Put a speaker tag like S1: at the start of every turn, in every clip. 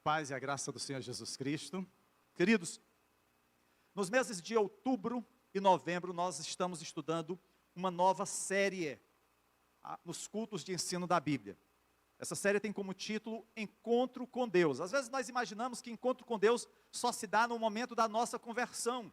S1: paz e a graça do Senhor Jesus Cristo. Queridos, nos meses de outubro e novembro, nós estamos estudando uma nova série nos cultos de ensino da Bíblia. Essa série tem como título Encontro com Deus. Às vezes nós imaginamos que encontro com Deus só se dá no momento da nossa conversão.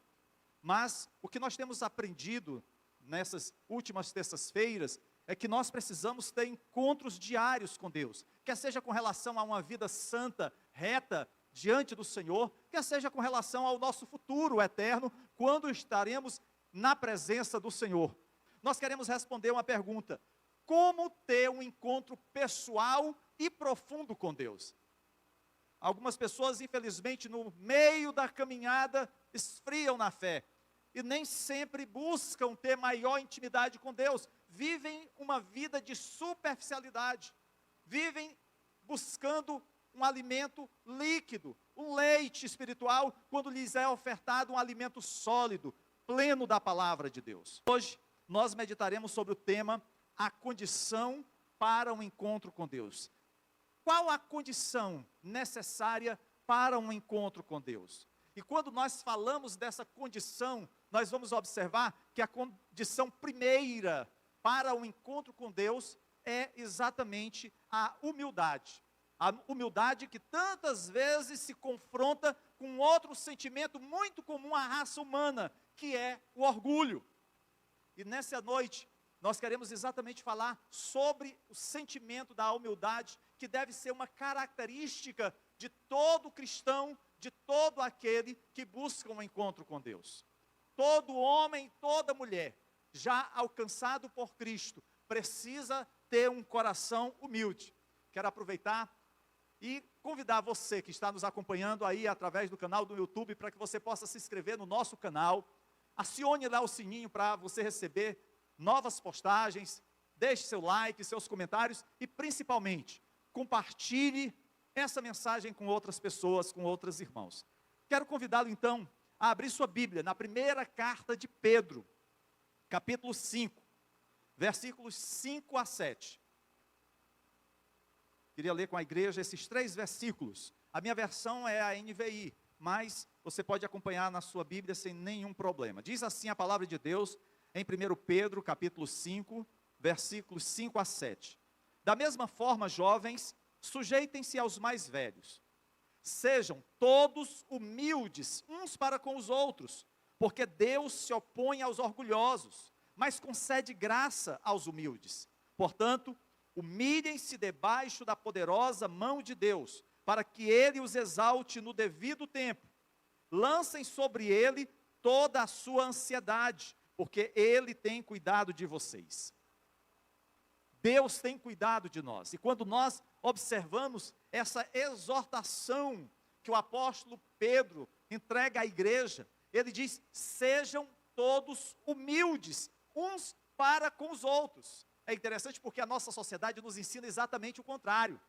S1: Mas o que nós temos aprendido nessas últimas terças-feiras é que nós precisamos ter encontros diários com Deus, quer seja com relação a uma vida santa, reta, diante do Senhor, quer seja com relação ao nosso futuro eterno, quando estaremos na presença do Senhor. Nós queremos responder uma pergunta: como ter um encontro pessoal e profundo com Deus? Algumas pessoas, infelizmente, no meio da caminhada, esfriam na fé, e nem sempre buscam ter maior intimidade com Deus, vivem uma vida de superficialidade, vivem buscando um alimento líquido, um leite espiritual, quando lhes é ofertado um alimento sólido, pleno da palavra de Deus. Hoje, nós meditaremos sobre o tema, a condição para um encontro com Deus. Qual a condição necessária para um encontro com Deus? E quando nós falamos dessa condição, nós vamos observar que a condição primeira para o encontro com Deus é exatamente a humildade. A humildade que tantas vezes se confronta com outro sentimento muito comum à raça humana, que é o orgulho. E nessa noite, nós queremos exatamente falar sobre o sentimento da humildade, que deve ser uma característica de todo cristão, de todo aquele que busca um encontro com Deus. Todo homem, toda mulher, já alcançado por Cristo, precisa ter um coração humilde. Quero aproveitar e convidar você que está nos acompanhando aí através do canal do YouTube, para que você possa se inscrever no nosso canal, acione lá o sininho para você receber novas postagens, deixe seu like, seus comentários e principalmente, compartilhe essa mensagem com outras pessoas, com outros irmãos. Quero convidá-lo então a abrir sua Bíblia na primeira carta de Pedro, capítulo 5, versículos 5 a 7. Queria ler com a igreja esses 3 versículos. A minha versão é a NVI, mas você pode acompanhar na sua Bíblia sem nenhum problema. Diz assim a palavra de Deus em 1 Pedro, capítulo 5, versículos 5 a 7. Da mesma forma, jovens, sujeitem-se aos mais velhos. Sejam todos humildes uns para com os outros, porque Deus se opõe aos orgulhosos, mas concede graça aos humildes. Portanto, humilhem-se debaixo da poderosa mão de Deus, para que Ele os exalte no devido tempo. Lancem sobre Ele toda a sua ansiedade, porque Ele tem cuidado de vocês. Deus tem cuidado de nós. E quando nós observamos essa exortação que o apóstolo Pedro entrega à igreja, ele diz: sejam todos humildes, uns para com os outros. É interessante porque a nossa sociedade nos ensina exatamente o contrário.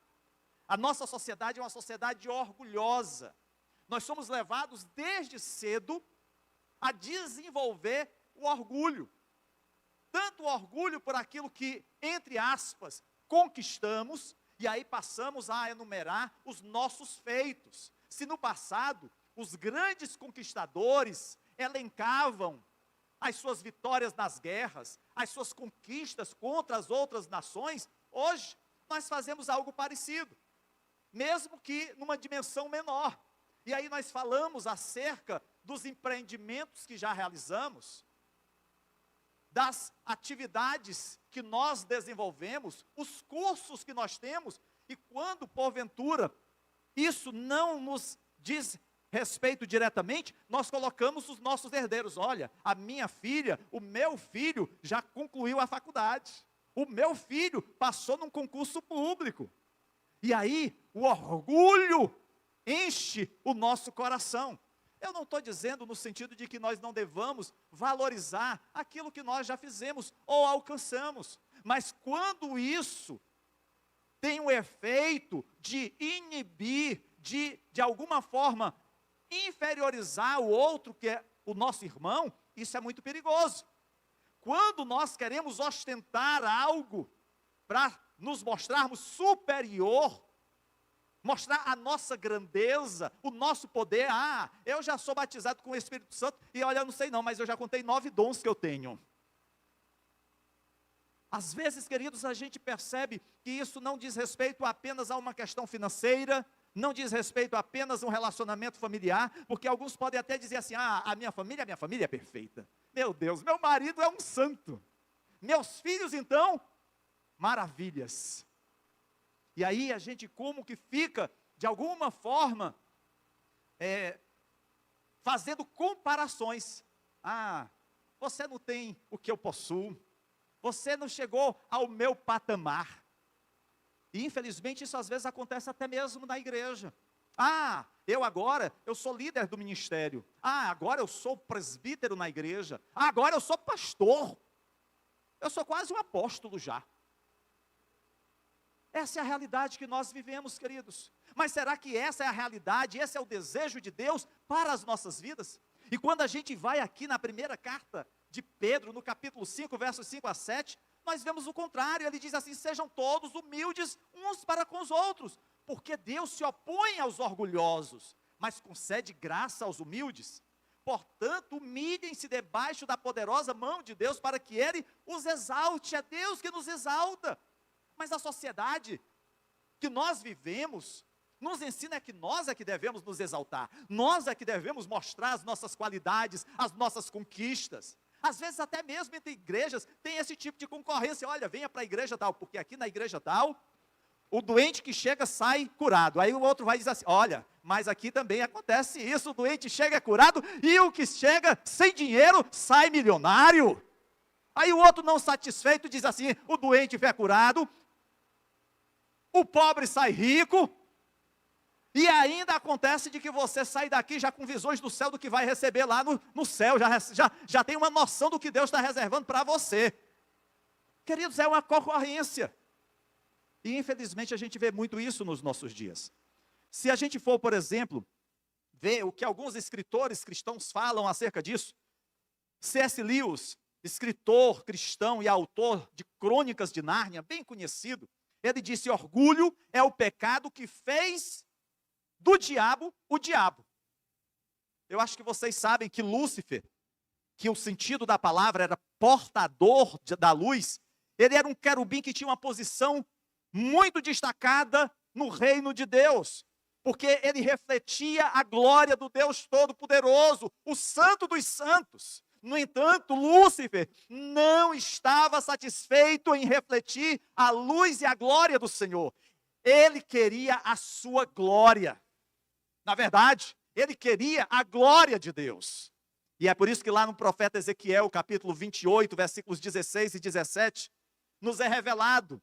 S1: A nossa sociedade é uma sociedade orgulhosa. Nós somos levados desde cedo a desenvolver o orgulho. Tanto o orgulho por aquilo que, entre aspas, conquistamos, e aí passamos a enumerar os nossos feitos. Se no passado, os grandes conquistadores elencavam as suas vitórias nas guerras, as suas conquistas contra as outras nações, hoje nós fazemos algo parecido, mesmo que numa dimensão menor. E aí nós falamos acerca dos empreendimentos que já realizamos, das atividades que nós desenvolvemos, os cursos que nós temos, e quando porventura isso não nos diz respeito diretamente, nós colocamos os nossos herdeiros. Olha, a minha filha, o meu filho já concluiu a faculdade, o meu filho passou num concurso público, e aí o orgulho enche o nosso coração. Eu não estou dizendo no sentido de que nós não devamos valorizar aquilo que nós já fizemos ou alcançamos, mas quando isso tem o efeito de inibir, de alguma forma inferiorizar o outro, que é o nosso irmão, isso é muito perigoso. Quando nós queremos ostentar algo para nos mostrarmos superior, mostrar a nossa grandeza, o nosso poder. Ah, eu já sou batizado com o Espírito Santo, e olha, eu não sei não, mas eu já contei 9 dons que eu tenho. Às vezes, queridos, a gente percebe que isso não diz respeito apenas a uma questão financeira, não diz respeito apenas a um relacionamento familiar, porque alguns podem até dizer assim, ah, a minha família é perfeita. Meu Deus, meu marido é um santo. Meus filhos, então, maravilhas. E aí a gente como que fica, de alguma forma, fazendo comparações. Ah, você não tem o que eu possuo. Você não chegou ao meu patamar. E infelizmente isso às vezes acontece até mesmo na igreja. Ah, eu sou líder do ministério. Ah, agora eu sou presbítero na igreja. Ah, agora eu sou pastor. Eu sou quase um apóstolo já. Essa é a realidade que nós vivemos, queridos. Mas será que essa é a realidade, esse é o desejo de Deus para as nossas vidas? E quando a gente vai aqui na primeira carta de Pedro, no capítulo 5, versos 5 a 7, nós vemos o contrário. Ele diz assim, sejam todos humildes uns para com os outros, porque Deus se opõe aos orgulhosos, mas concede graça aos humildes. Portanto, humilhem-se debaixo da poderosa mão de Deus, para que Ele os exalte. É Deus que nos exalta. Mas a sociedade que nós vivemos, nos ensina que nós é que devemos nos exaltar. Nós é que devemos mostrar as nossas qualidades, as nossas conquistas. Às vezes até mesmo entre igrejas tem esse tipo de concorrência. Olha, venha para a igreja tal, porque aqui na igreja tal, o doente que chega sai curado. Aí o outro vai dizer assim, olha, mas aqui também acontece isso, o doente chega curado e o que chega sem dinheiro sai milionário. Aí o outro não satisfeito diz assim, o doente foi curado, o pobre sai rico, e ainda acontece de que você sai daqui já com visões do céu do que vai receber lá no céu, já tem uma noção do que Deus está reservando para você. Queridos, é uma concorrência. E infelizmente a gente vê muito isso nos nossos dias. Se a gente for, por exemplo, ver o que alguns escritores cristãos falam acerca disso, C.S. Lewis, escritor cristão e autor de Crônicas de Nárnia, bem conhecido, ele disse, orgulho é o pecado que fez do diabo o diabo. Eu acho que vocês sabem que Lúcifer, que o sentido da palavra era portador da luz, ele era um querubim que tinha uma posição muito destacada no reino de Deus, porque ele refletia a glória do Deus Todo-Poderoso, o Santo dos Santos. No entanto, Lúcifer não estava satisfeito em refletir a luz e a glória do Senhor. Ele queria a sua glória. Na verdade, ele queria a glória de Deus. E é por isso que lá no profeta Ezequiel, capítulo 28, versículos 16 e 17, nos é revelado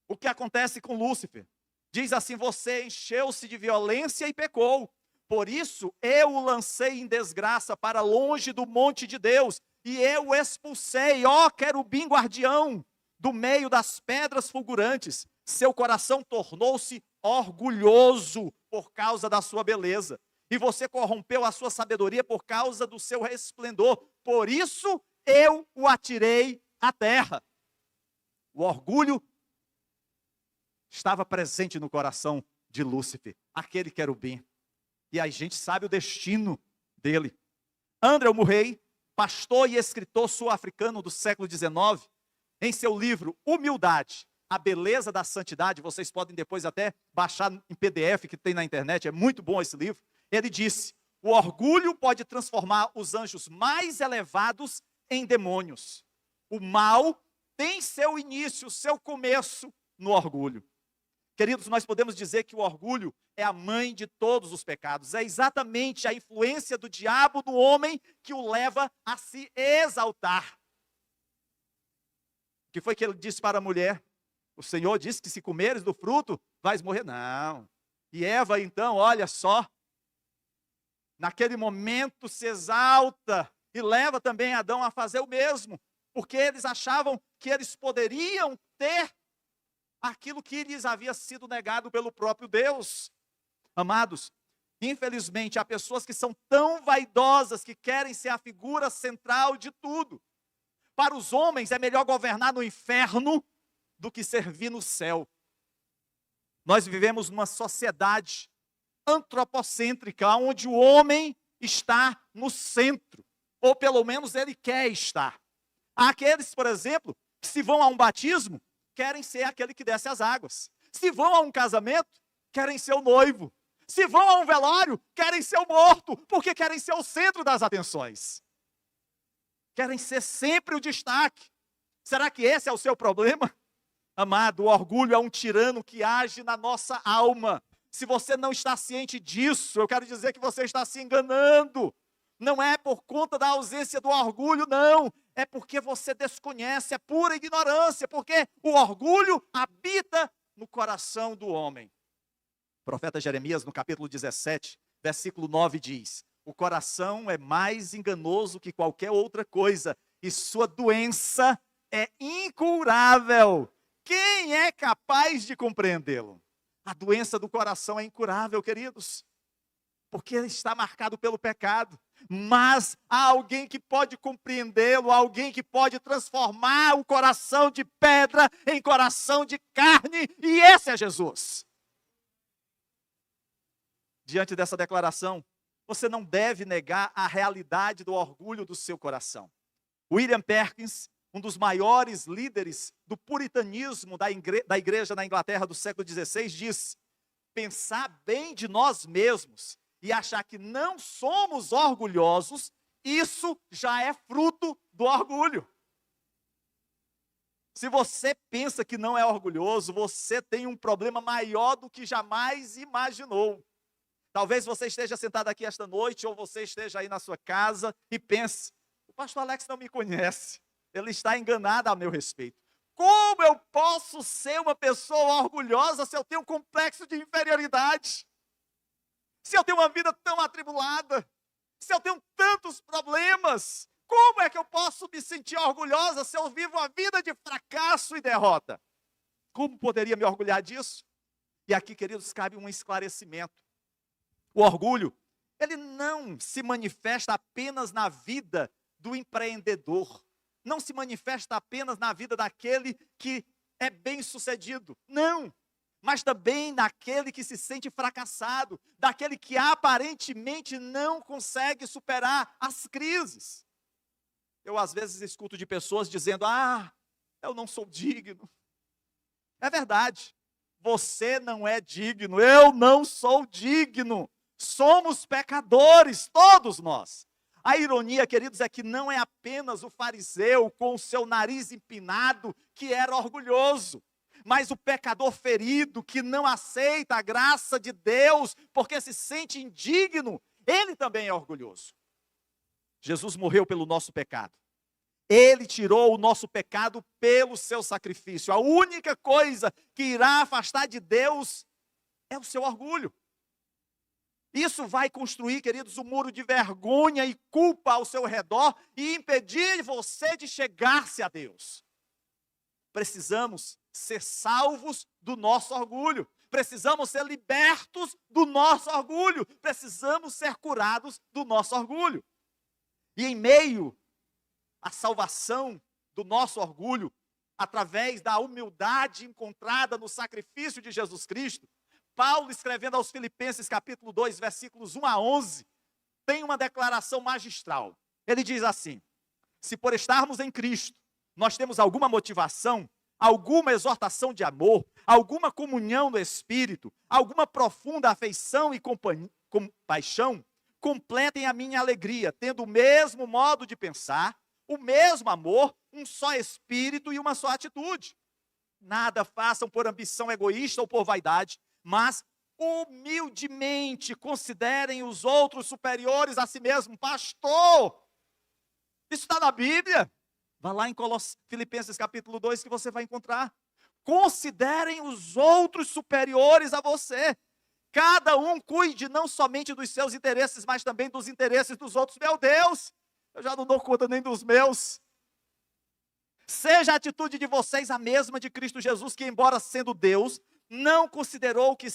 S1: o que acontece com Lúcifer. Diz assim, você encheu-se de violência e pecou. Por isso, eu o lancei em desgraça para longe do monte de Deus, e eu o expulsei, ó querubim guardião, do meio das pedras fulgurantes. Seu coração tornou-se orgulhoso por causa da sua beleza, e você corrompeu a sua sabedoria por causa do seu resplendor. Por isso, eu o atirei à terra. O orgulho estava presente no coração de Lúcifer, aquele querubim. E a gente sabe o destino dele. Andrew Murray, pastor e escritor sul-africano do século XIX, em seu livro Humildade, a beleza da santidade, vocês podem depois até baixar em PDF que tem na internet, é muito bom esse livro. Ele disse, o orgulho pode transformar os anjos mais elevados em demônios. O mal tem seu início, seu começo no orgulho. Queridos, nós podemos dizer que o orgulho é a mãe de todos os pecados. É exatamente a influência do diabo no homem que o leva a se exaltar. O que foi que ele disse para a mulher? O Senhor disse que se comeres do fruto, vais morrer. Não. E Eva, então, olha só, naquele momento se exalta e leva também Adão a fazer o mesmo, porque eles achavam que eles poderiam ter aquilo que lhes havia sido negado pelo próprio Deus. Amados, infelizmente há pessoas que são tão vaidosas que querem ser a figura central de tudo. Para os homens é melhor governar no inferno do que servir no céu. Nós vivemos numa sociedade antropocêntrica, onde o homem está no centro, ou pelo menos ele quer estar. Há aqueles, por exemplo, que se vão a um batismo, querem ser aquele que desce as águas. Se vão a um casamento, querem ser o noivo. Se vão a um velório, querem ser o morto, porque querem ser o centro das atenções. Querem ser sempre o destaque. Será que esse é o seu problema? Amado, o orgulho é um tirano que age na nossa alma. Se você não está ciente disso, eu quero dizer que você está se enganando. Não é por conta da ausência do orgulho, não. É porque você desconhece, é pura ignorância, porque o orgulho habita no coração do homem. O profeta Jeremias, no capítulo 17, versículo 9, diz: o coração é mais enganoso que qualquer outra coisa, e sua doença é incurável. Quem é capaz de compreendê-lo? A doença do coração é incurável, queridos, porque ele está marcado pelo pecado. Mas há alguém que pode compreendê-lo, alguém que pode transformar o coração de pedra em coração de carne, e esse é Jesus. Diante dessa declaração, você não deve negar a realidade do orgulho do seu coração. William Perkins, um dos maiores líderes do puritanismo da igreja na Inglaterra do século XVI, diz: pensar bem de nós mesmos e achar que não somos orgulhosos, isso já é fruto do orgulho. Se você pensa que não é orgulhoso, você tem um problema maior do que jamais imaginou. Talvez você esteja sentado aqui esta noite, ou você esteja aí na sua casa e pense: o pastor Alex não me conhece, ele está enganado a meu respeito. Como eu posso ser uma pessoa orgulhosa se eu tenho um complexo de inferioridade? Se eu tenho uma vida tão atribulada? Se eu tenho tantos problemas? Como é que eu posso me sentir orgulhosa se eu vivo uma vida de fracasso e derrota? Como poderia me orgulhar disso? E aqui, queridos, cabe um esclarecimento. O orgulho, ele não se manifesta apenas na vida do empreendedor. Não se manifesta apenas na vida daquele que é bem-sucedido. Não. Mas também naquele que se sente fracassado, daquele que aparentemente não consegue superar as crises. Eu às vezes escuto de pessoas dizendo: eu não sou digno. É verdade, você não é digno, eu não sou digno. Somos pecadores, todos nós. A ironia, queridos, é que não é apenas o fariseu com o seu nariz empinado que era orgulhoso, mas o pecador ferido que não aceita a graça de Deus porque se sente indigno, ele também é orgulhoso. Jesus morreu pelo nosso pecado. Ele tirou o nosso pecado pelo seu sacrifício. A única coisa que irá afastar de Deus é o seu orgulho. Isso vai construir, queridos, um muro de vergonha e culpa ao seu redor e impedir você de chegar-se a Deus. Precisamos ser salvos do nosso orgulho. Precisamos ser libertos do nosso orgulho. Precisamos ser curados do nosso orgulho. E em meio à salvação do nosso orgulho, através da humildade encontrada no sacrifício de Jesus Cristo, Paulo, escrevendo aos Filipenses, capítulo 2, versículos 1 a 11, tem uma declaração magistral. Ele diz assim: se por estarmos em Cristo, nós temos alguma motivação, alguma exortação de amor, alguma comunhão no Espírito, alguma profunda afeição e compaixão, completem a minha alegria, tendo o mesmo modo de pensar, o mesmo amor, um só Espírito e uma só atitude. Nada façam por ambição egoísta ou por vaidade, mas humildemente considerem os outros superiores a si mesmo. Pastor, isso está na Bíblia. Vá lá em Filipenses capítulo 2 que você vai encontrar. Considerem os outros superiores a você. Cada um cuide não somente dos seus interesses, mas também dos interesses dos outros. Meu Deus, eu já não dou conta nem dos meus. Seja a atitude de vocês a mesma de Cristo Jesus, que embora sendo Deus, não considerou que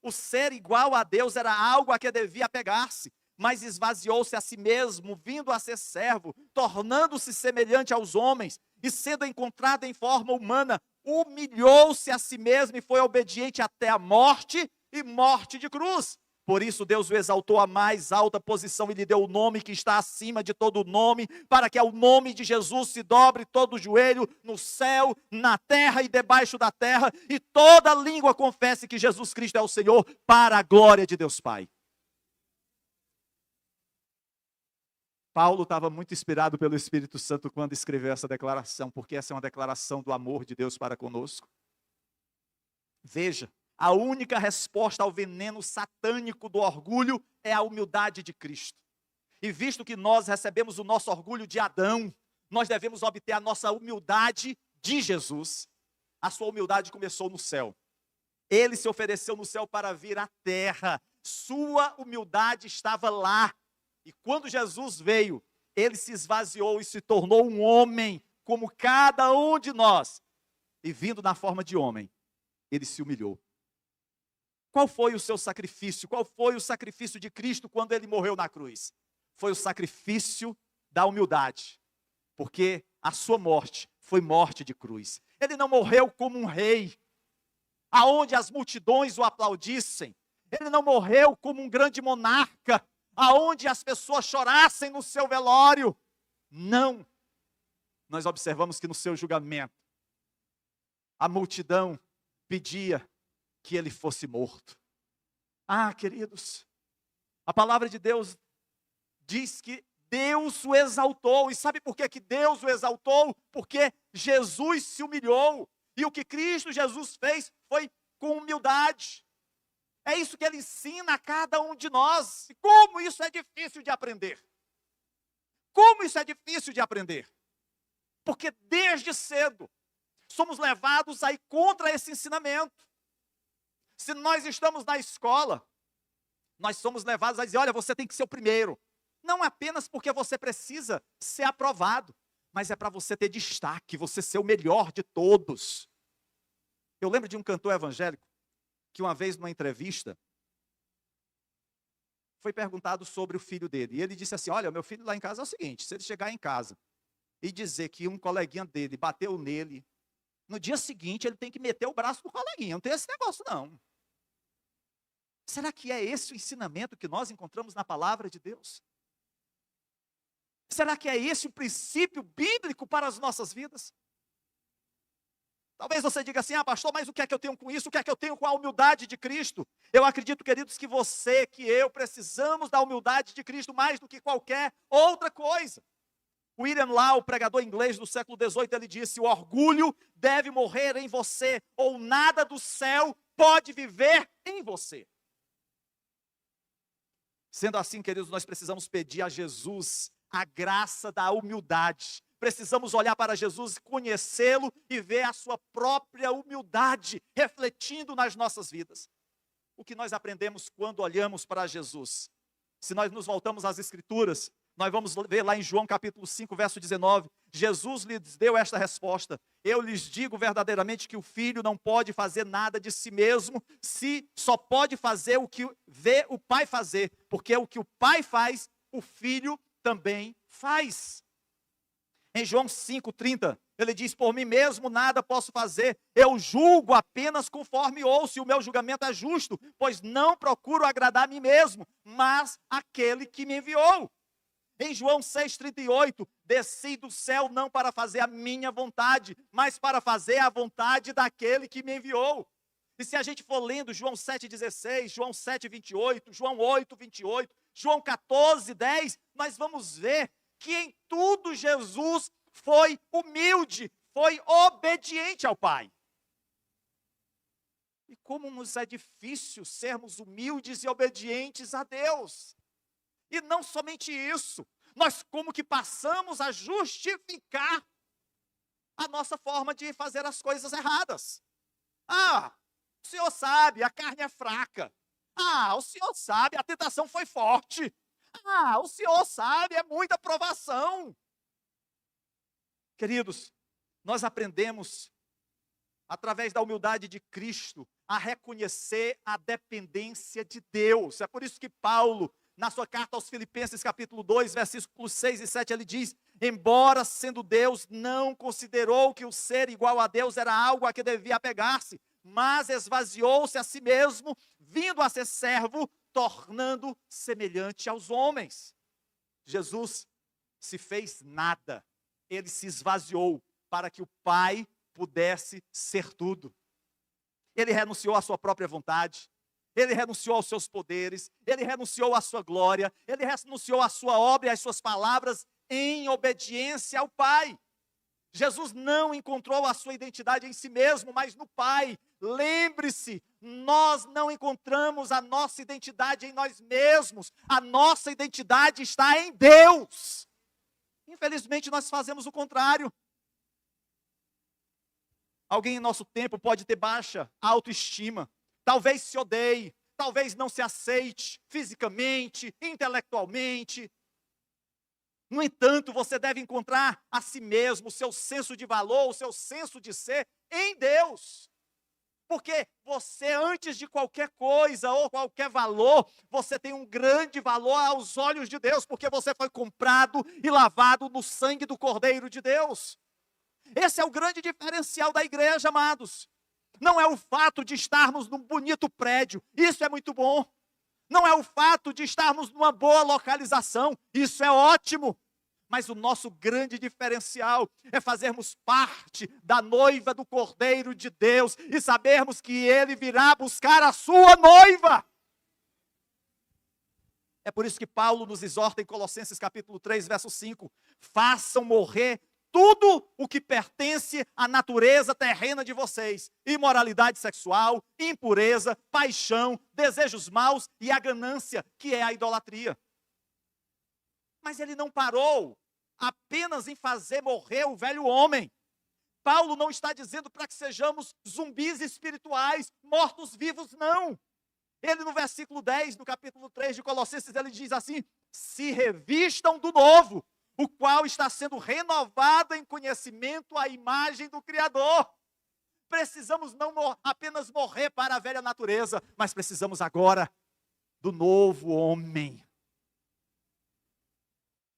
S1: o ser igual a Deus era algo a que devia apegar-se, mas esvaziou-se a si mesmo, vindo a ser servo, tornando-se semelhante aos homens, e sendo encontrado em forma humana, humilhou-se a si mesmo e foi obediente até a morte e morte de cruz. Por isso Deus o exaltou à mais alta posição e lhe deu o nome que está acima de todo nome, para que ao nome de Jesus se dobre todo o joelho no céu, na terra e debaixo da terra, e toda língua confesse que Jesus Cristo é o Senhor, para a glória de Deus Pai. Paulo estava muito inspirado pelo Espírito Santo quando escreveu essa declaração, porque essa é uma declaração do amor de Deus para conosco. Veja, a única resposta ao veneno satânico do orgulho é a humildade de Cristo. E visto que nós recebemos o nosso orgulho de Adão, nós devemos obter a nossa humildade de Jesus. A sua humildade começou no céu. Ele se ofereceu no céu para vir à terra. Sua humildade estava lá. E quando Jesus veio, ele se esvaziou e se tornou um homem, como cada um de nós. E vindo na forma de homem, ele se humilhou. Qual foi o seu sacrifício? Qual foi o sacrifício de Cristo quando ele morreu na cruz? Foi o sacrifício da humildade, porque a sua morte foi morte de cruz. Ele não morreu como um rei, aonde as multidões o aplaudissem. Ele não morreu como um grande monarca, aonde as pessoas chorassem no seu velório. Não. Nós observamos que no seu julgamento, a multidão pedia que ele fosse morto. Ah, queridos, a palavra de Deus diz que Deus o exaltou. E sabe por que Deus o exaltou? Porque Jesus se humilhou. E o que Cristo Jesus fez foi com humildade. É isso que ele ensina a cada um de nós. E como isso é difícil de aprender. Como isso é difícil de aprender. Porque desde cedo somos levados a ir contra esse ensinamento. Se nós estamos na escola, nós somos levados a dizer, olha, você tem que ser o primeiro. Não apenas porque você precisa ser aprovado, mas é para você ter destaque, você ser o melhor de todos. Eu lembro de um cantor evangélico, que uma vez numa entrevista, foi perguntado sobre o filho dele. E ele disse assim, olha, meu filho lá em casa é o seguinte, se ele chegar em casa e dizer que um coleguinha dele bateu nele, no dia seguinte ele tem que meter o braço no coleguinha, não tem esse negócio não. Será que é esse o ensinamento que nós encontramos na palavra de Deus? Será que é esse o princípio bíblico para as nossas vidas? Talvez você diga assim, pastor, mas o que é que eu tenho com isso? O que é que eu tenho com a humildade de Cristo? Eu acredito, queridos, que você, que eu, precisamos da humildade de Cristo mais do que qualquer outra coisa. William Law, pregador inglês do século XVIII, ele disse, o orgulho deve morrer em você, ou nada do céu pode viver em você. Sendo assim, queridos, nós precisamos pedir a Jesus a graça da humildade. Precisamos olhar para Jesus, conhecê-lo e ver a sua própria humildade refletindo nas nossas vidas. O que nós aprendemos quando olhamos para Jesus? Se nós nos voltamos às Escrituras, nós vamos ver lá em João capítulo 5, verso 19, Jesus lhes deu esta resposta, eu lhes digo verdadeiramente que o filho não pode fazer nada de si mesmo, se só pode fazer o que vê o pai fazer, porque o que o pai faz, o filho também faz. Em João 5,30, ele diz, por mim mesmo nada posso fazer, eu julgo apenas conforme ouço, e o meu julgamento é justo, pois não procuro agradar a mim mesmo, mas aquele que me enviou. Em João 6,38, desci do céu não para fazer a minha vontade, mas para fazer a vontade daquele que me enviou. E se a gente for lendo João 7,16, João 7,28, João 8,28, João 14,10, nós vamos ver que em tudo Jesus foi humilde, foi obediente ao Pai. E como nos é difícil sermos humildes e obedientes a Deus. E não somente isso, nós como que passamos a justificar a nossa forma de fazer as coisas erradas. O senhor sabe, a carne é fraca. O senhor sabe, a tentação foi forte. O senhor sabe, é muita provação. Queridos, nós aprendemos, através da humildade de Cristo, a reconhecer a dependência de Deus. É por isso que Paulo Na sua carta aos Filipenses, capítulo 2, versículos 6 e 7, ele diz: embora sendo Deus, não considerou que o ser igual a Deus era algo a que devia apegar-se, mas esvaziou-se a si mesmo, vindo a ser servo, tornando semelhante aos homens. Jesus se fez nada, ele se esvaziou para que o Pai pudesse ser tudo. Ele renunciou à sua própria vontade, ele renunciou aos seus poderes, ele renunciou à sua glória, ele renunciou à sua obra e às suas palavras em obediência ao Pai. Jesus não encontrou a sua identidade em si mesmo, mas no Pai. Lembre-se, nós não encontramos a nossa identidade em nós mesmos, a nossa identidade está em Deus. Infelizmente, nós fazemos o contrário. Alguém em nosso tempo pode ter baixa autoestima, talvez se odeie, talvez não se aceite fisicamente, intelectualmente. No entanto, você deve encontrar a si mesmo, o seu senso de valor, o seu senso de ser em Deus. Porque você, antes de qualquer coisa ou qualquer valor, você tem um grande valor aos olhos de Deus, porque você foi comprado e lavado no sangue do Cordeiro de Deus. Esse é o grande diferencial da igreja, amados. Não é o fato de estarmos num bonito prédio, isso é muito bom. Não é o fato de estarmos numa boa localização, isso é ótimo. Mas o nosso grande diferencial é fazermos parte da noiva do Cordeiro de Deus e sabermos que Ele virá buscar a sua noiva. É por isso que Paulo nos exorta em Colossenses capítulo 3, verso 5. Façam morrer tudo o que pertence à natureza terrena de vocês. Imoralidade sexual, impureza, paixão, desejos maus e a ganância, que é a idolatria. Mas ele não parou apenas em fazer morrer o velho homem. Paulo não está dizendo para que sejamos zumbis espirituais, mortos-vivos, não. Ele no versículo 10, no capítulo 3 de Colossenses, ele diz assim: se revistam do novo, o qual está sendo renovado em conhecimento à imagem do Criador. Precisamos não apenas morrer para a velha natureza, mas precisamos agora do novo homem.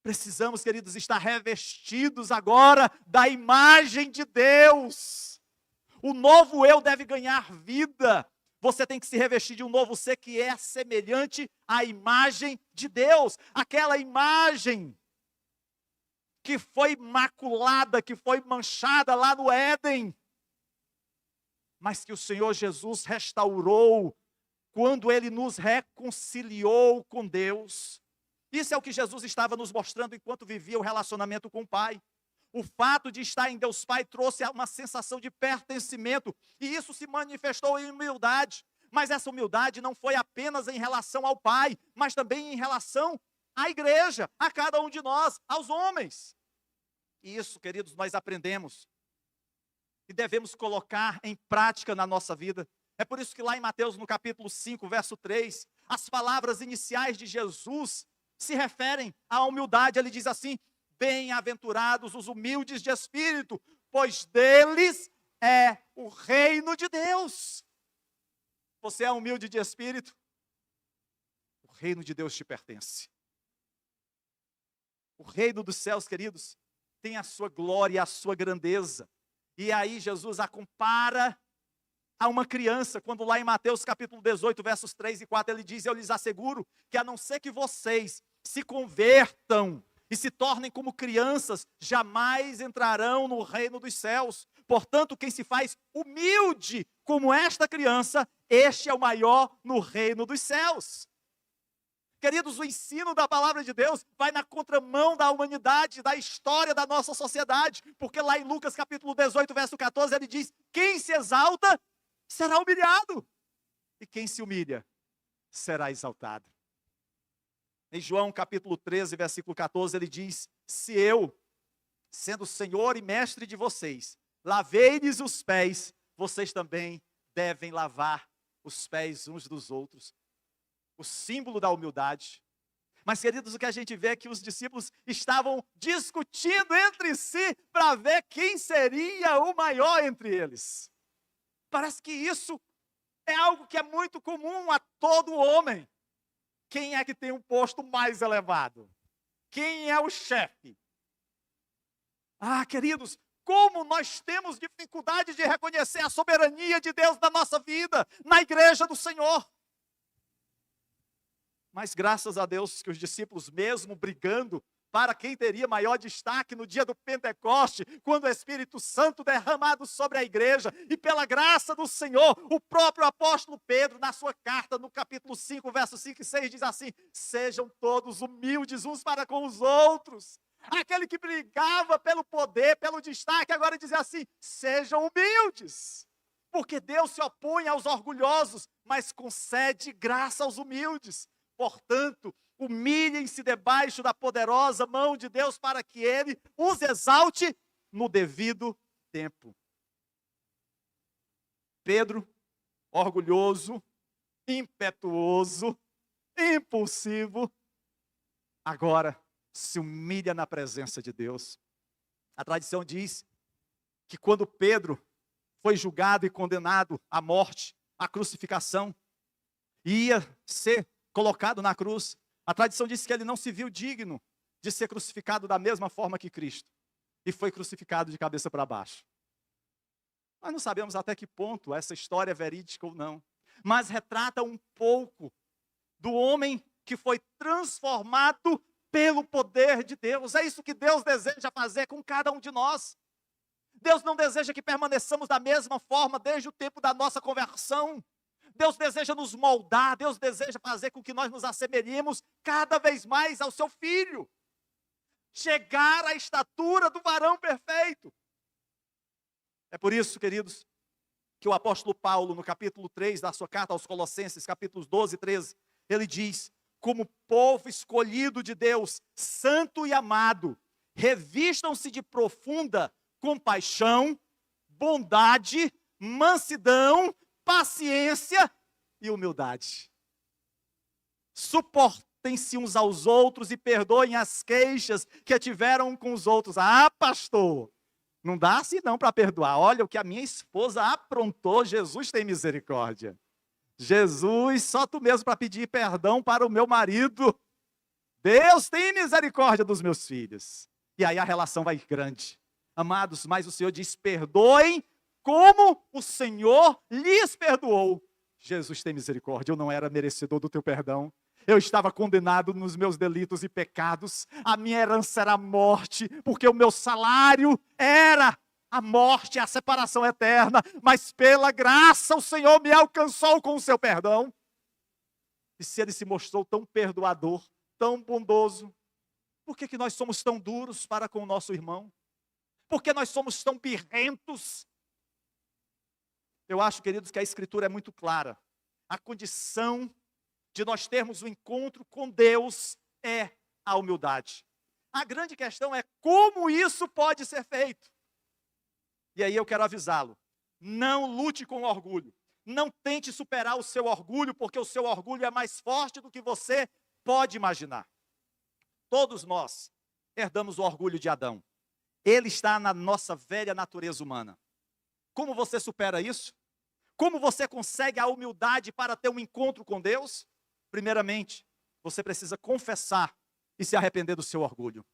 S1: Precisamos, queridos, estar revestidos agora da imagem de Deus. O novo eu deve ganhar vida. Você tem que se revestir de um novo ser que é semelhante à imagem de Deus. Aquela imagem que foi maculada, que foi manchada lá no Éden, mas que o Senhor Jesus restaurou quando Ele nos reconciliou com Deus. Isso é o que Jesus estava nos mostrando enquanto vivia o relacionamento com o Pai. O fato de estar em Deus Pai trouxe uma sensação de pertencimento, e isso se manifestou em humildade. Mas essa humildade não foi apenas em relação ao Pai, mas também em relação à igreja, a cada um de nós, aos homens. E isso, queridos, nós aprendemos e devemos colocar em prática na nossa vida. É por isso que lá em Mateus, no capítulo 5, verso 3, as palavras iniciais de Jesus se referem à humildade. Ele diz assim: bem-aventurados os humildes de espírito, pois deles é o reino de Deus. Você é humilde de espírito? O reino de Deus te pertence. O reino dos céus, queridos, tem a sua glória e a sua grandeza. E aí Jesus a compara a uma criança, quando lá em Mateus capítulo 18, versos 3 e 4, ele diz: eu lhes asseguro que a não ser que vocês se convertam e se tornem como crianças, jamais entrarão no reino dos céus. Portanto, quem se faz humilde como esta criança, este é o maior no reino dos céus. Queridos, o ensino da palavra de Deus vai na contramão da humanidade, da história da nossa sociedade, porque lá em Lucas capítulo 18, verso 14, ele diz: quem se exalta será humilhado, e quem se humilha será exaltado. Em João capítulo 13, versículo 14, ele diz: se eu, sendo Senhor e Mestre de vocês, lavei-lhes os pés, vocês também devem lavar os pés uns dos outros. O símbolo da humildade. Mas, queridos, o que a gente vê é que os discípulos estavam discutindo entre si para ver quem seria o maior entre eles. Parece que isso é algo que é muito comum a todo homem. Quem é que tem um posto mais elevado? Quem é o chefe? Ah, queridos, como nós temos dificuldade de reconhecer a soberania de Deus na nossa vida, na igreja do Senhor. Mas graças a Deus que os discípulos, mesmo brigando para quem teria maior destaque no dia do Pentecoste, quando o Espírito Santo derramado sobre a igreja, e pela graça do Senhor, o próprio apóstolo Pedro, na sua carta, no capítulo 5, versos 5 e 6, diz assim: sejam todos humildes uns para com os outros. Aquele que brigava pelo poder, pelo destaque, agora dizia assim: sejam humildes. Porque Deus se opõe aos orgulhosos, mas concede graça aos humildes. Portanto, humilhem-se debaixo da poderosa mão de Deus para que Ele os exalte no devido tempo. Pedro, orgulhoso, impetuoso, impulsivo, agora se humilha na presença de Deus. A tradição diz que quando Pedro foi julgado e condenado à morte, à crucificação, ia ser colocado na cruz, a tradição diz que ele não se viu digno de ser crucificado da mesma forma que Cristo, e foi crucificado de cabeça para baixo. Nós não sabemos até que ponto essa história é verídica ou não, mas retrata um pouco do homem que foi transformado pelo poder de Deus. É isso que Deus deseja fazer com cada um de nós. Deus não deseja que permaneçamos da mesma forma desde o tempo da nossa conversão. Deus deseja nos moldar, Deus deseja fazer com que nós nos assemelhemos cada vez mais ao seu Filho. Chegar à estatura do varão perfeito. É por isso, queridos, que o apóstolo Paulo, no capítulo 3 da sua carta aos Colossenses, capítulos 12 e 13, ele diz: como povo escolhido de Deus, santo e amado, revistam-se de profunda compaixão, bondade, mansidão, paciência e humildade. Suportem-se uns aos outros e perdoem as queixas que tiveram com os outros. Ah, pastor, não dá assim não para perdoar. Olha o que a minha esposa aprontou. Jesus tem misericórdia. Jesus, só tu mesmo para pedir perdão para o meu marido. Deus tem misericórdia dos meus filhos. E aí a relação vai grande. Amados, mas o Senhor diz: perdoem como o Senhor lhes perdoou. Jesus tem misericórdia. Eu não era merecedor do teu perdão. Eu estava condenado nos meus delitos e pecados. A minha herança era a morte, porque o meu salário era a morte, a separação eterna. Mas pela graça o Senhor me alcançou com o seu perdão. E se Ele se mostrou tão perdoador, tão bondoso, por que nós somos tão duros para com o nosso irmão? Por que nós somos tão birrentos? Eu acho, queridos, que a Escritura é muito clara. A condição de nós termos um encontro com Deus é a humildade. A grande questão é como isso pode ser feito. E aí eu quero avisá-lo: não lute com orgulho. Não tente superar o seu orgulho, porque o seu orgulho é mais forte do que você pode imaginar. Todos nós herdamos o orgulho de Adão. Ele está na nossa velha natureza humana. Como você supera isso? Como você consegue a humildade para ter um encontro com Deus? Primeiramente, você precisa confessar e se arrepender do seu orgulho.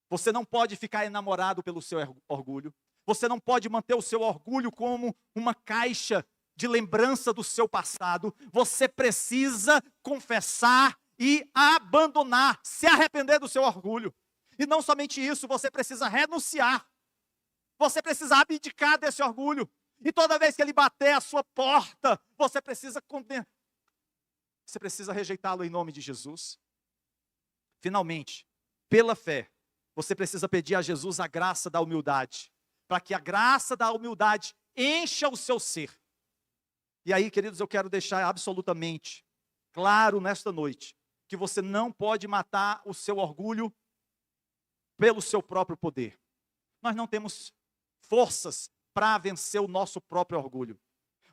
S1: Você não pode ficar enamorado pelo seu orgulho. Você não pode manter o seu orgulho como uma caixa de lembrança do seu passado. Você precisa confessar e abandonar, se arrepender do seu orgulho. E não somente isso, você precisa renunciar. Você precisa abdicar desse orgulho. E toda vez que ele bater a sua porta, você precisa condenar. Você precisa rejeitá-lo em nome de Jesus. Finalmente, pela fé, você precisa pedir a Jesus a graça da humildade, para que a graça da humildade encha o seu ser. E aí, queridos, eu quero deixar absolutamente claro nesta noite, que você não pode matar o seu orgulho pelo seu próprio poder. Nós não temos forças para vencer o nosso próprio orgulho.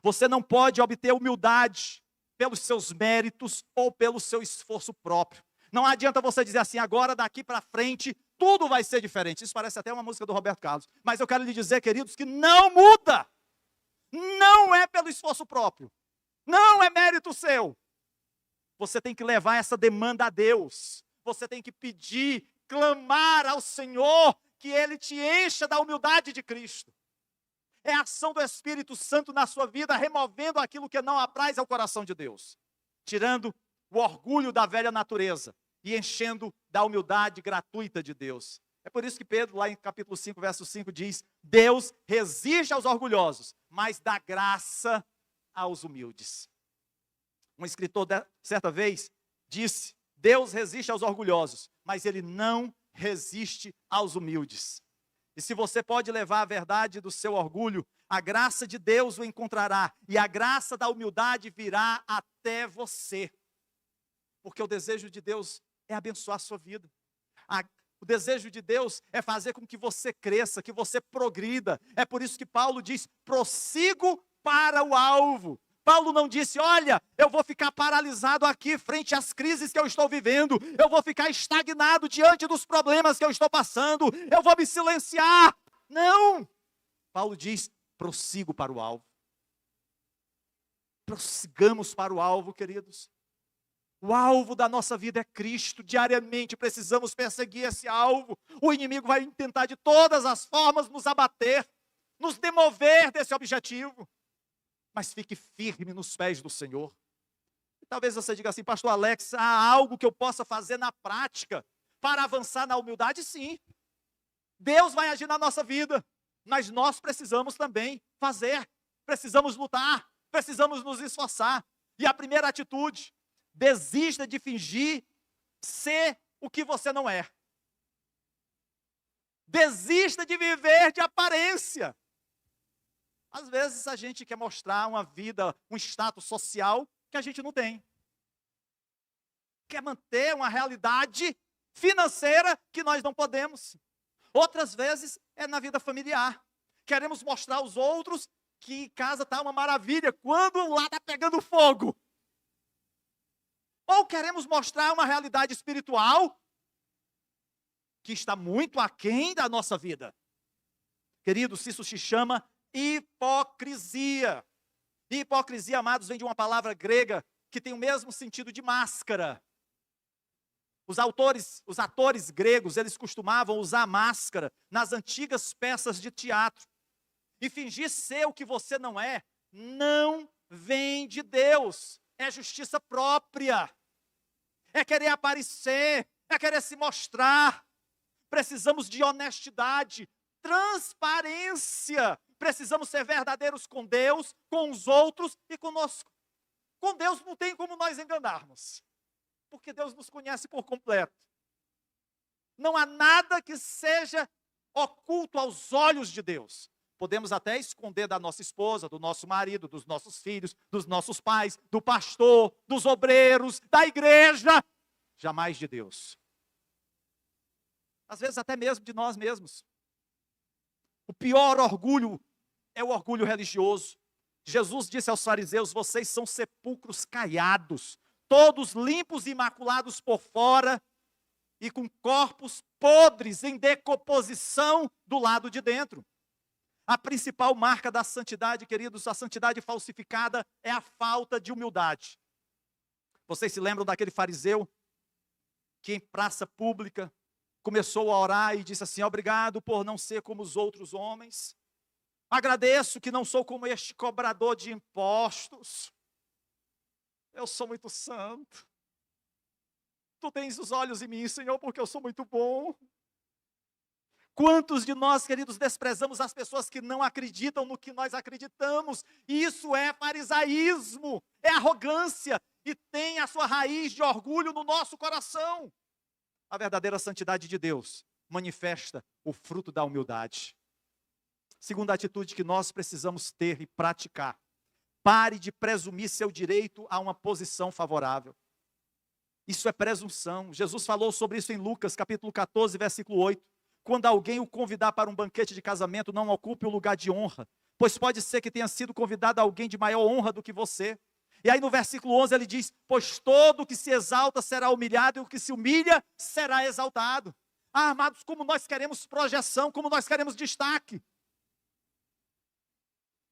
S1: Você não pode obter humildade pelos seus méritos ou pelo seu esforço próprio. Não adianta você dizer assim: agora daqui para frente tudo vai ser diferente. Isso parece até uma música do Roberto Carlos. Mas eu quero lhe dizer, queridos, que não muda. Não é pelo esforço próprio. Não é mérito seu. Você tem que levar essa demanda a Deus. Você tem que pedir, clamar ao Senhor, que Ele te encha da humildade de Cristo. É a ação do Espírito Santo na sua vida, removendo aquilo que não apraz ao coração de Deus. Tirando o orgulho da velha natureza e enchendo da humildade gratuita de Deus. É por isso que Pedro, lá em capítulo 5, verso 5, diz: Deus resiste aos orgulhosos, mas dá graça aos humildes. Um escritor, certa vez, disse: Deus resiste aos orgulhosos, mas Ele não resiste aos humildes. E se você pode levar a verdade do seu orgulho, a graça de Deus o encontrará, e a graça da humildade virá até você. Porque o desejo de Deus é abençoar a sua vida. O desejo de Deus é fazer com que você cresça, que você progrida. É por isso que Paulo diz: prossigo para o alvo. Paulo não disse: olha, eu vou ficar paralisado aqui frente às crises que eu estou vivendo, eu vou ficar estagnado diante dos problemas que eu estou passando, eu vou me silenciar. Não! Paulo diz: prossigo para o alvo. Prossigamos para o alvo, queridos. O alvo da nossa vida é Cristo. Diariamente precisamos perseguir esse alvo. O inimigo vai tentar de todas as formas nos abater, nos demover desse objetivo. Mas fique firme nos pés do Senhor. E talvez você diga assim: pastor Alex, há algo que eu possa fazer na prática para avançar na humildade? Sim. Deus vai agir na nossa vida, mas nós precisamos também fazer. Precisamos lutar, precisamos nos esforçar. E a primeira atitude: desista de fingir ser o que você não é. Desista de viver de aparência. Às vezes a gente quer mostrar uma vida, um status social que a gente não tem. Quer manter uma realidade financeira que nós não podemos. Outras vezes é na vida familiar. Queremos mostrar aos outros que em casa está uma maravilha, quando lá está pegando fogo. Ou queremos mostrar uma realidade espiritual que está muito aquém da nossa vida. Queridos, isso se chama hipocrisia. Hipocrisia, amados, vem de uma palavra grega que tem o mesmo sentido de máscara. Os atores gregos, eles costumavam usar máscara nas antigas peças de teatro. E fingir ser o que você não vem de Deus. É justiça própria. É querer aparecer, é querer se mostrar. Precisamos de honestidade, transparência. Precisamos ser verdadeiros com Deus, com os outros e conosco. Com Deus não tem como nós enganarmos, porque Deus nos conhece por completo. Não há nada que seja oculto aos olhos de Deus. Podemos até esconder da nossa esposa, do nosso marido, dos nossos filhos, dos nossos pais, do pastor, dos obreiros, da igreja, jamais de Deus. Às vezes até mesmo de nós mesmos. O pior orgulho é o orgulho religioso. Jesus disse aos fariseus: vocês são sepulcros caiados, todos limpos e imaculados por fora, e com corpos podres em decomposição do lado de dentro. A principal marca da santidade, queridos, a santidade falsificada, é a falta de humildade. Vocês se lembram daquele fariseu que em praça pública começou a orar e disse assim: obrigado por não ser como os outros homens. Agradeço que não sou como este cobrador de impostos. Eu sou muito santo. Tu tens os olhos em mim, Senhor, porque eu sou muito bom. Quantos de nós, queridos, desprezamos as pessoas que não acreditam no que nós acreditamos? Isso é farisaísmo, é arrogância e tem a sua raiz de orgulho no nosso coração. A verdadeira santidade de Deus manifesta o fruto da humildade. Segunda atitude que nós precisamos ter e praticar: pare de presumir seu direito a uma posição favorável. Isso é presunção. Jesus falou sobre isso em Lucas, capítulo 14, versículo 8. Quando alguém o convidar para um banquete de casamento, não ocupe o lugar de honra, pois pode ser que tenha sido convidado alguém de maior honra do que você. E aí no versículo 11 ele diz: pois todo o que se exalta será humilhado, e o que se humilha será exaltado. Ah, amados, como nós queremos projeção, como nós queremos destaque.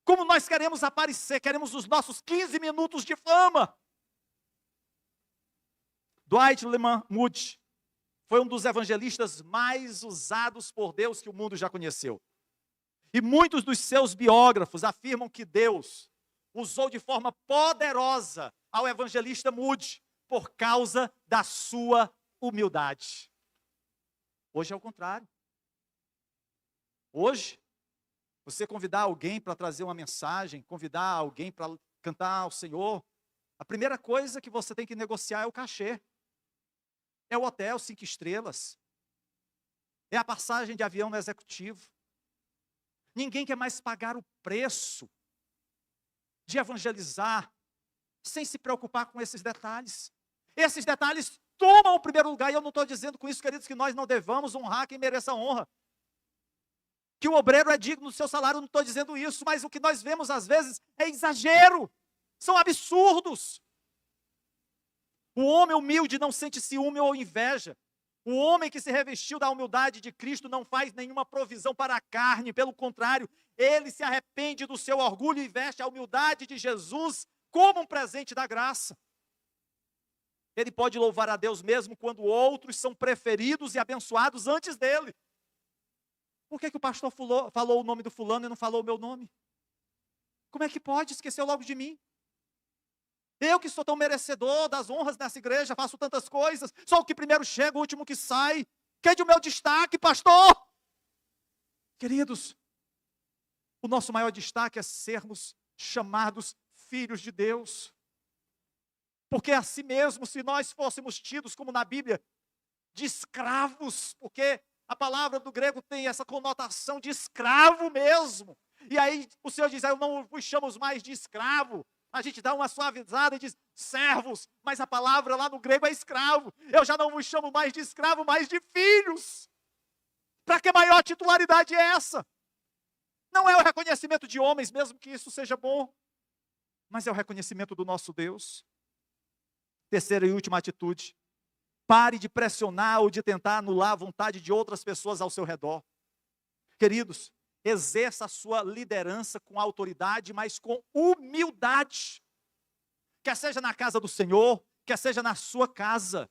S1: Como nós queremos aparecer, queremos os nossos 15 minutos de fama. Dwight Lyman Moody foi um dos evangelistas mais usados por Deus que o mundo já conheceu. E muitos dos seus biógrafos afirmam que Deus usou de forma poderosa ao evangelista Moody por causa da sua humildade. Hoje é o contrário. Hoje, você convidar alguém para trazer uma mensagem, convidar alguém para cantar ao Senhor, a primeira coisa que você tem que negociar é o cachê. É o hotel 5 estrelas. É a passagem de avião no executivo. Ninguém quer mais pagar o preço de evangelizar sem se preocupar com esses detalhes. Esses detalhes tomam o primeiro lugar, e eu não estou dizendo com isso, queridos, que nós não devamos honrar quem mereça honra. Que o obreiro é digno do seu salário, eu não estou dizendo isso, mas o que nós vemos às vezes é exagero, são absurdos. O homem humilde não sente ciúme ou inveja. O homem que se revestiu da humildade de Cristo não faz nenhuma provisão para a carne, pelo contrário, ele se arrepende do seu orgulho e veste a humildade de Jesus como um presente da graça. Ele pode louvar a Deus mesmo quando outros são preferidos e abençoados antes dele. Por que o pastor falou o nome do fulano e não falou o meu nome? Como é que pode? Esqueceu logo de mim. Eu que sou tão merecedor das honras nessa igreja, faço tantas coisas, só o que primeiro chega, o último que sai. Quer o meu destaque, pastor? Queridos, o nosso maior destaque é sermos chamados filhos de Deus. Porque assim mesmo, se nós fôssemos tidos, como na Bíblia, de escravos, porque a palavra do grego tem essa conotação de escravo mesmo. E aí o Senhor diz, eu não vos chamo mais de escravo. A gente dá uma suavizada e diz, servos, mas a palavra lá no grego é escravo. Eu já não vos chamo mais de escravo, mas de filhos. Para que maior titularidade é essa? Não é o reconhecimento de homens, mesmo que isso seja bom, mas é o reconhecimento do nosso Deus. Terceira e última atitude, pare de pressionar ou de tentar anular a vontade de outras pessoas ao seu redor. Queridos, exerça a sua liderança com autoridade, mas com humildade. Quer seja na casa do Senhor, quer seja na sua casa.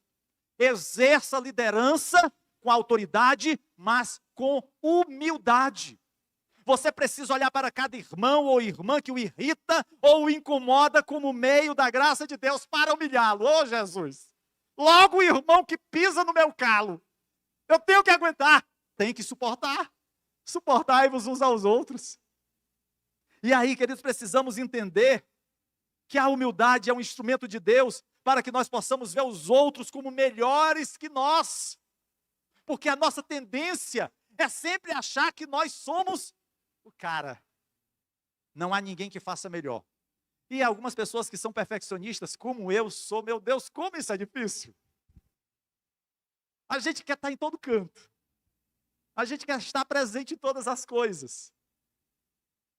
S1: Exerça a liderança com autoridade, mas com humildade. Você precisa olhar para cada irmão ou irmã que o irrita ou o incomoda como meio da graça de Deus para humilhá-lo. Ô Jesus! Logo o irmão que pisa no meu calo. Eu tenho que aguentar. Tem que suportar. Suportai-vos uns aos outros. E aí, queridos, precisamos entender que a humildade é um instrumento de Deus para que nós possamos ver os outros como melhores que nós. Porque a nossa tendência é sempre achar que nós somos o cara. Não há ninguém que faça melhor. E algumas pessoas que são perfeccionistas, como eu sou, meu Deus, como isso é difícil. A gente quer estar em todo canto. A gente quer estar presente em todas as coisas.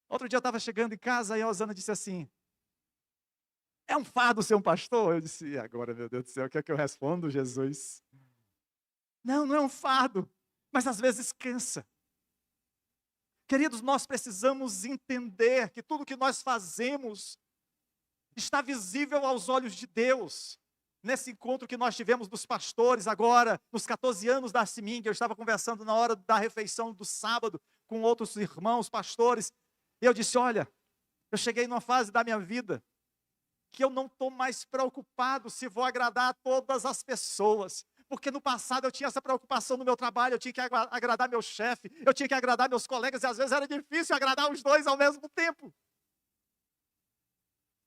S1: Outro dia eu estava chegando em casa e a Osana disse assim, é um fardo ser um pastor? Eu disse, e agora, meu Deus do céu, o que é que eu respondo, Jesus? Não, não é um fardo, mas às vezes cansa. Queridos, nós precisamos entender que tudo que nós fazemos está visível aos olhos de Deus. Nesse encontro que nós tivemos dos pastores agora, nos 14 anos da Siminga, eu estava conversando na hora da refeição do sábado com outros irmãos pastores, e eu disse, olha, eu cheguei numa fase da minha vida que eu não estou mais preocupado se vou agradar a todas as pessoas. Porque no passado eu tinha essa preocupação no meu trabalho, eu tinha que agradar meu chefe, eu tinha que agradar meus colegas, e às vezes era difícil agradar os dois ao mesmo tempo.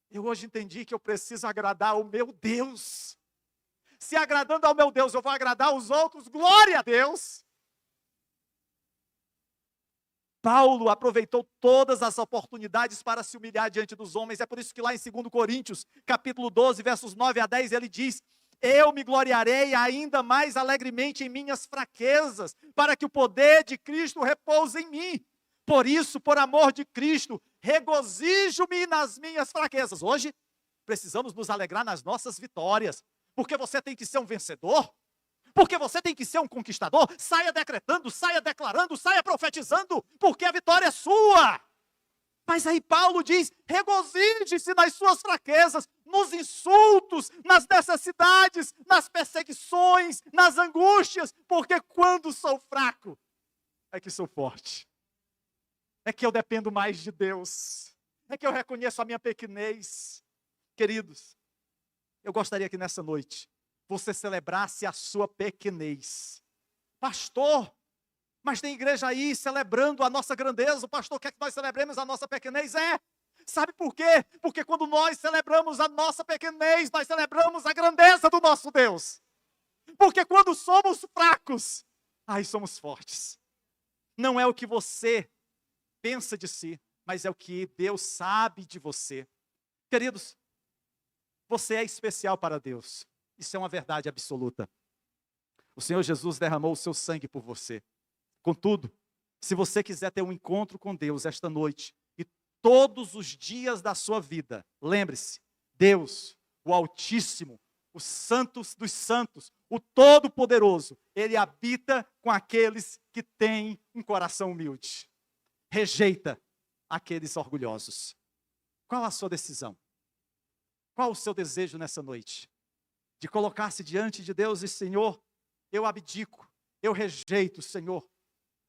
S1: Eu hoje entendi que eu preciso agradar ao meu Deus. Se agradando ao meu Deus eu vou agradar os outros, glória a Deus. Paulo aproveitou todas as oportunidades para se humilhar diante dos homens. É por isso que lá em 2 Coríntios, capítulo 12, versos 9 a 10, ele diz, eu me gloriarei ainda mais alegremente em minhas fraquezas, para que o poder de Cristo repouse em mim. Por isso, por amor de Cristo, regozijo-me nas minhas fraquezas. Hoje, precisamos nos alegrar nas nossas vitórias, porque você tem que ser um vencedor, porque você tem que ser um conquistador. Saia decretando, saia declarando, saia profetizando, porque a vitória é sua. Mas aí Paulo diz, regozije-se nas suas fraquezas, nos insultos, nas necessidades, nas perseguições, nas angústias, porque quando sou fraco, é que sou forte. É que eu dependo mais de Deus. É que eu reconheço a minha pequenez. Queridos, eu gostaria que nessa noite você celebrasse a sua pequenez. Pastor, mas tem igreja aí celebrando a nossa grandeza. O pastor quer que nós celebremos a nossa pequenez. Sabe por quê? Porque quando nós celebramos a nossa pequenez, nós celebramos a grandeza do nosso Deus. Porque quando somos fracos, aí somos fortes. Não é o que você pensa de si, mas é o que Deus sabe de você. Queridos, você é especial para Deus. Isso é uma verdade absoluta. O Senhor Jesus derramou o seu sangue por você. Contudo, se você quiser ter um encontro com Deus esta noite e todos os dias da sua vida, lembre-se, Deus, o Altíssimo, o Santos dos Santos, o Todo-Poderoso, Ele habita com aqueles que têm um coração humilde. Rejeita aqueles orgulhosos. Qual a sua decisão? Qual o seu desejo nessa noite? De colocar-se diante de Deus e, Senhor, eu abdico, eu rejeito, Senhor,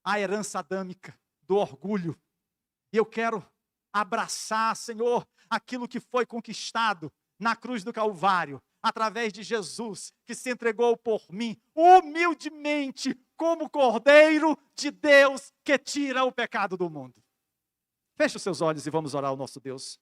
S1: a herança adâmica do orgulho. E eu quero abraçar, Senhor, aquilo que foi conquistado na cruz do Calvário, através de Jesus, que se entregou por mim, humildemente, como Cordeiro de Deus, que tira o pecado do mundo. Feche os seus olhos e vamos orar ao nosso Deus.